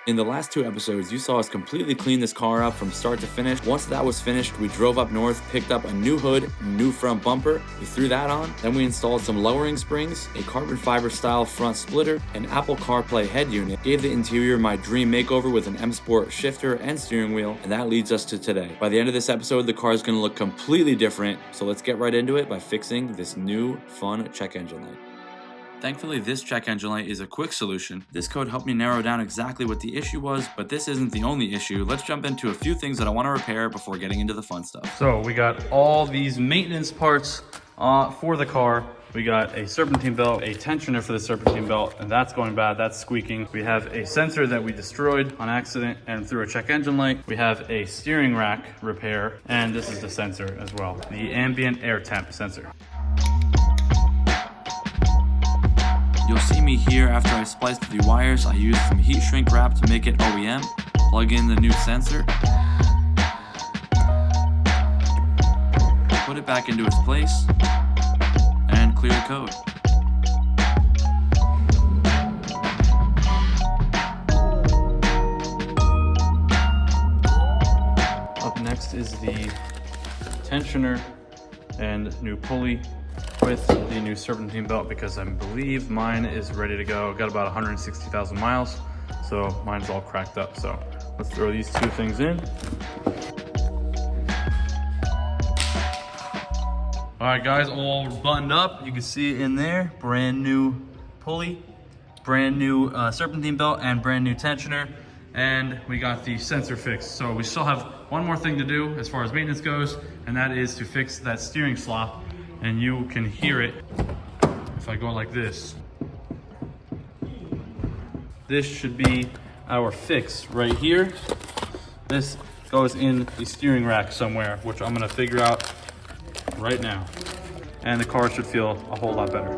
In the last 2 episodes, you saw us completely clean this car up from start to finish. Once that was finished, we drove up north, picked up a new hood, new front bumper. We threw that on. Then we installed some lowering springs, a carbon fiber style front splitter, an Apple CarPlay head unit, gave the interior my dream makeover with an M Sport shifter and steering wheel, and that leads us to today. By the end of this episode, the car is going to look completely different, so let's get right into it by fixing this new, fun check engine light. Thankfully, this check engine light is a quick solution. This code helped me narrow down exactly what the issue was, but this isn't the only issue. Let's jump into a few things that I want to repair before getting into the fun stuff. So we got all these maintenance parts for the car. We got a serpentine belt, a tensioner for the serpentine belt, and that's going bad, that's squeaking. We have a sensor that we destroyed on accident and through a check engine light. We have a steering rack repair, and this is the sensor as well, the ambient air temp sensor. You'll see me here after I spliced the wires. I used some heat shrink wrap to make it OEM. Plug in the new sensor. Put it back into its place. And clear the code. Up next is the tensioner and new pulley with the new serpentine belt, because I believe mine is ready to go. Got about 160,000 miles, so mine's all cracked up. So let's throw these two things in. All right, guys, all buttoned up. You can see it in there, brand new pulley, brand new serpentine belt, and brand new tensioner. And we got the sensor fixed. So we still have one more thing to do as far as maintenance goes, and that is to fix that steering slop. And you can hear it if I go like this. This should be our fix right here. This goes in the steering rack somewhere, which I'm gonna figure out right now. And the car should feel a whole lot better.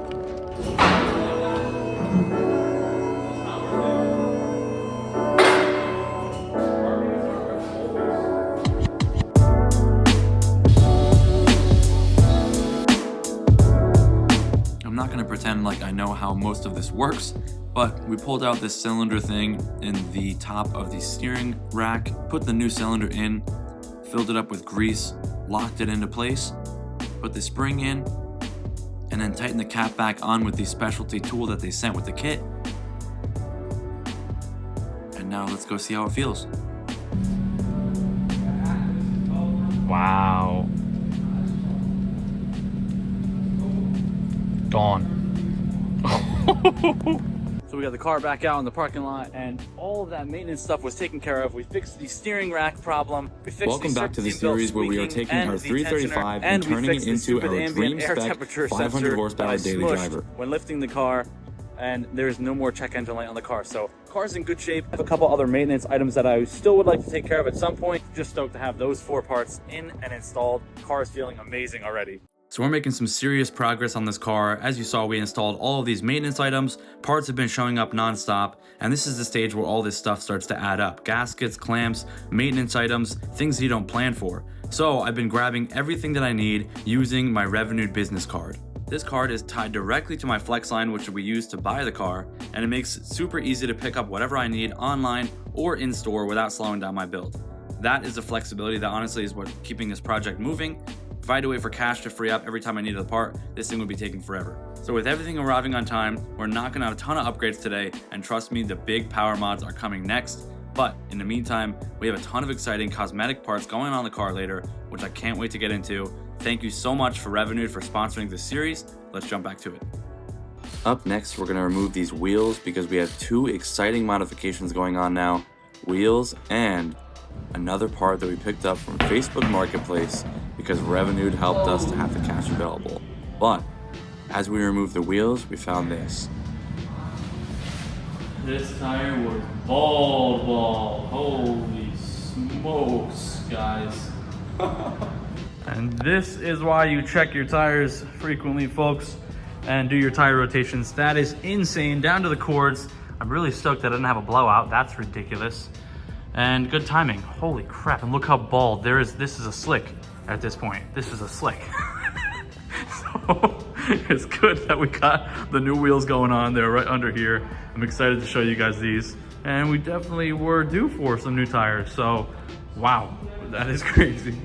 I'm not gonna pretend like I know how most of this works, but we pulled out this cylinder thing in the top of the steering rack, put the new cylinder in, filled it up with grease, locked it into place, put the spring in, and then tightened the cap back on with the specialty tool that they sent with the kit. And now let's go see how it feels. Wow. Gone. So we got the car back out in the parking lot, and all of that maintenance stuff was taken care of. We fixed the steering rack problem. We fixed Welcome back to the series where we are taking our 335 and turning it into our dream spec 500 horsepower daily driver. When lifting the car, and there's no more check engine light on the car. So car's in good shape. I have a couple other maintenance items that I still would like to take care of at some point. Just stoked to have those 4 parts in and installed. Car is feeling amazing already. So we're making some serious progress on this car. As you saw, we installed all of these maintenance items. Parts have been showing up nonstop, and this is the stage where all this stuff starts to add up. Gaskets, clamps, maintenance items, things you don't plan for. So I've been grabbing everything that I need using my revenued business card. This card is tied directly to my flex line, which we use to buy the car, and it makes it super easy to pick up whatever I need online or in store without slowing down my build. That is the flexibility that honestly is what's keeping this project moving. If I had to wait for cash to free up every time I needed a part, this thing would be taking forever. So with everything arriving on time, we're not gonna have a ton of upgrades today, and trust me, the big power mods are coming next. But in the meantime, we have a ton of exciting cosmetic parts going on the car later, which I can't wait to get into. Thank you so much for Revenued for sponsoring this series. Let's jump back to it. Up next, we're gonna remove these wheels because we have 2 exciting modifications going on now. Wheels and another part that we picked up from Facebook Marketplace because Revenued helped us to have the cash available. But as we removed the wheels, we found this. This tire was bald. Holy smokes, guys. And this is why you check your tires frequently, folks, and do your tire rotations. That is insane, down to the cords. I'm really stoked that I didn't have a blowout. That's ridiculous. And good timing. Holy crap, and look how bald. This is a slick at this point. This is a slick. So it's good that we got the new wheels going on. They're right under here. I'm excited to show you guys these. and we definitely were due for some new tires. So, wow, that is crazy.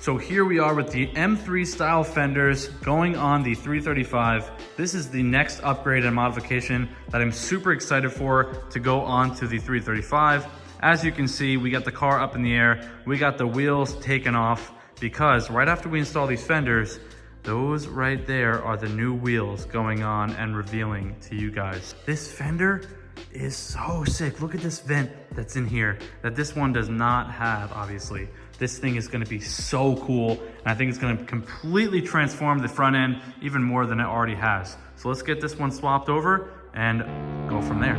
So here we are with the M3 style fenders going on the 335. This is the next upgrade and modification that I'm super excited for to go on to the 335. As you can see, we got the car up in the air. We got the wheels taken off because right after we install these fenders, those right there are the new wheels going on and revealing to you guys. This fender is so sick. Look at this vent that's in here that this one does not have, obviously. This thing is gonna be so cool, and I think it's gonna completely transform the front end even more than it already has. So let's get this one swapped over and go from there.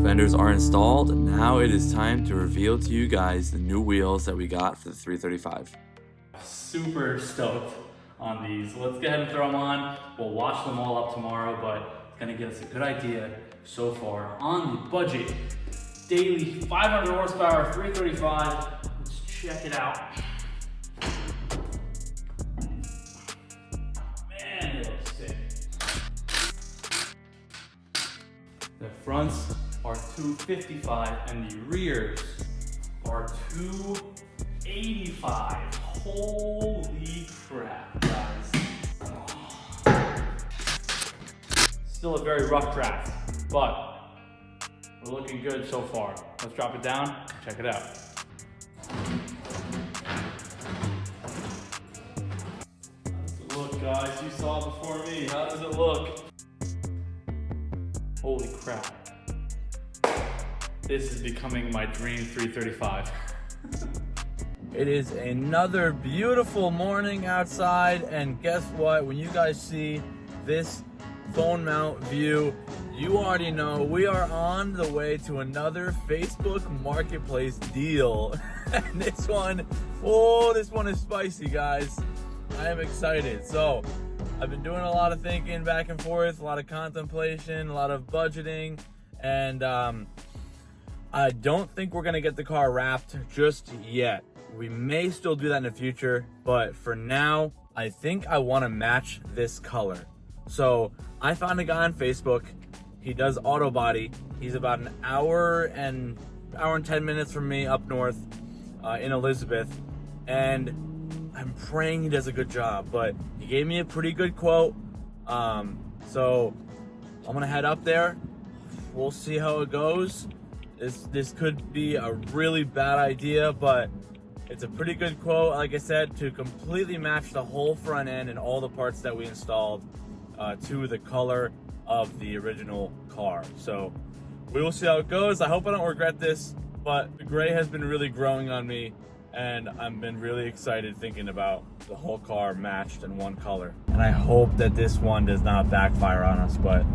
Fenders are installed. Now it is time to reveal to you guys the new wheels that we got for the 335. Super stoked on these. Let's go ahead and throw them on. We'll wash them all up tomorrow, but it's gonna give us a good idea so far on the budget. Daily 500 horsepower, 335. Let's check it out. Man, it looks sick. The fronts are 255 and the rears are 285. Holy crap, guys. Still a very rough draft, but we're looking good so far. Let's drop it down and check it out. How does it look, guys? You saw it before me. How does it look? Holy crap. This is becoming my dream 335. It is another beautiful morning outside, and guess what? When you guys see this phone mount view, you already know we are on the way to another Facebook Marketplace deal. And this one, oh, this one is spicy, guys. I am excited. So I've been doing a lot of thinking back and forth, a lot of contemplation, a lot of budgeting, and I don't think we're gonna get the car wrapped just yet. We may still do that in the future, but for now, I think I wanna match this color. So I found a guy on Facebook. He does auto body. He's about an hour and 10 minutes from me up north in Elizabeth. And I'm praying he does a good job, but he gave me a pretty good quote. So I'm gonna head up there. We'll see how it goes. This could be a really bad idea, but it's a pretty good quote, like I said, to completely match the whole front end and all the parts that we installed to the color of the original car. So we will see how it goes. I hope I don't regret this, but the gray has been really growing on me, and I've been really excited thinking about the whole car matched in one color. And I hope that this one does not backfire on us, but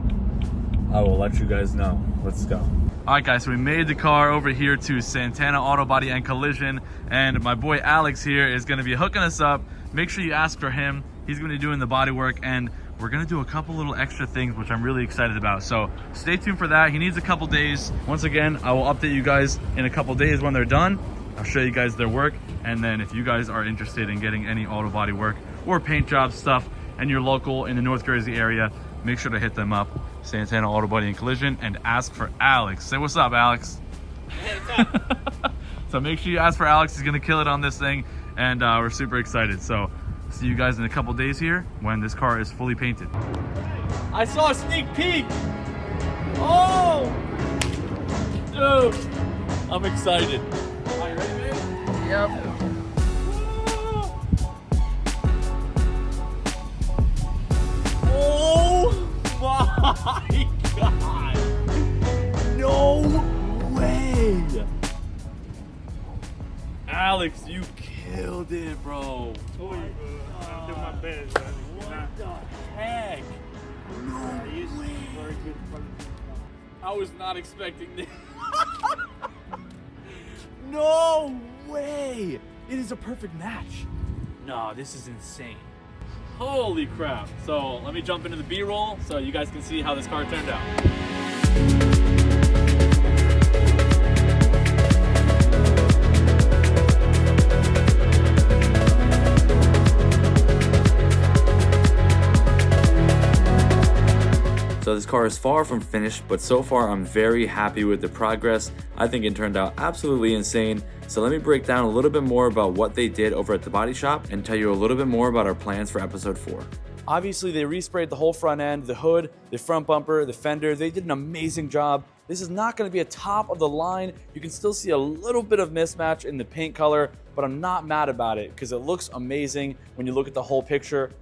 I will let you guys know. Let's go. All right, guys, so we made the car over here to Santana Auto Body and Collision, and my boy Alex here is gonna be hooking us up. Make sure you ask for him. He's gonna be doing the body work, and we're gonna do a couple little extra things, which I'm really excited about. So stay tuned for that. He needs a couple days. Once again, I will update you guys in a couple days when they're done. I'll show you guys their work, and then if you guys are interested in getting any auto body work or paint job stuff, and you're local in the North Jersey area, make sure to hit them up, Santana Auto Body and Collision, and ask for Alex. Say what's up, Alex. Hey, what's up? So make sure you ask for Alex. He's gonna kill it on this thing, and we're super excited. So see you guys in a couple days here when this car is fully painted. I saw a sneak peek. Oh, dude, I'm excited. Are you ready, babe? Yep. my God. No way. Alex, you killed it, bro. Oh, I'm doing my best. What the heck? No way. Very good. I was not expecting this. No way! It is a perfect match. No, this is insane. Holy crap. So let me jump into the B-roll so you guys can see how this car turned out. So this car is far from finished, but so far I'm very happy with the progress. I think it turned out absolutely insane. So let me break down a little bit more about what they did over at the body shop and tell you a little bit more about our plans for episode 4. Obviously, they resprayed the whole front end, the hood, the front bumper, the fender. They did an amazing job. This is not going to be a top of the line. You can still see a little bit of mismatch in the paint color, but I'm not mad about it because it looks amazing when you look at the whole picture.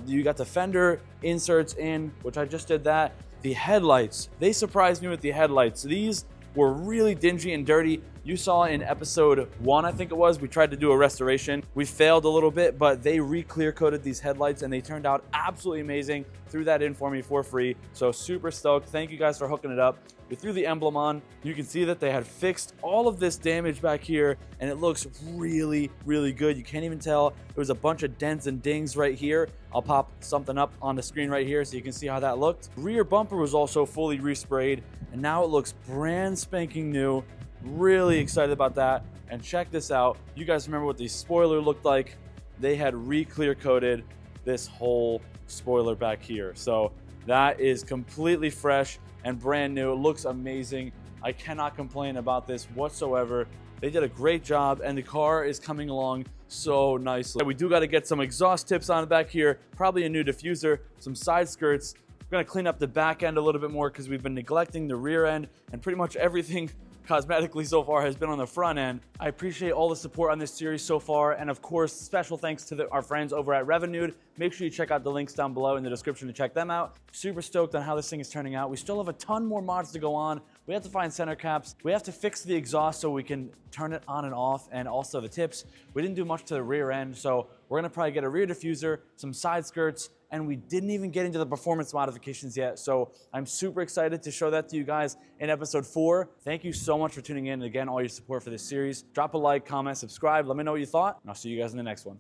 You got the fender inserts in, which I just did that. The headlights, they surprised me with the headlights. These were really dingy and dirty. You saw in episode 1, I think it was, we tried to do a restoration. We failed a little bit, but they re-clear coated these headlights and they turned out absolutely amazing. Threw that in for me for free. So super stoked. Thank you guys for hooking it up. We threw the emblem on. You can see that they had fixed all of this damage back here and it looks really, really good. You can't even tell. There was a bunch of dents and dings right here. I'll pop something up on the screen right here so you can see how that looked. Rear bumper was also fully resprayed and now it looks brand spanking new. Really excited about that. And check this out. You guys remember what the spoiler looked like? They had re-clear coated this whole spoiler back here. So that is completely fresh and brand new. It looks amazing. I cannot complain about this whatsoever. They did a great job and the car is coming along so nicely. We do got to get some exhaust tips on the back here, probably a new diffuser, some side skirts. We're going to clean up the back end a little bit more because we've been neglecting the rear end and pretty much everything cosmetically so far has been on the front end. I appreciate all the support on this series so far, and of course, special thanks to our friends over at Revenued. Make sure you check out the links down below in the description to check them out. Super stoked on how this thing is turning out. We still have a ton more mods to go on. We have to find center caps. We have to fix the exhaust so we can turn it on and off, and also the tips. We didn't do much to the rear end, so we're gonna probably get a rear diffuser, some side skirts, and we didn't even get into the performance modifications yet. So I'm super excited to show that to you guys in episode 4. Thank you so much for tuning in, and again, all your support for this series. Drop a like, comment, subscribe, let me know what you thought, and I'll see you guys in the next one.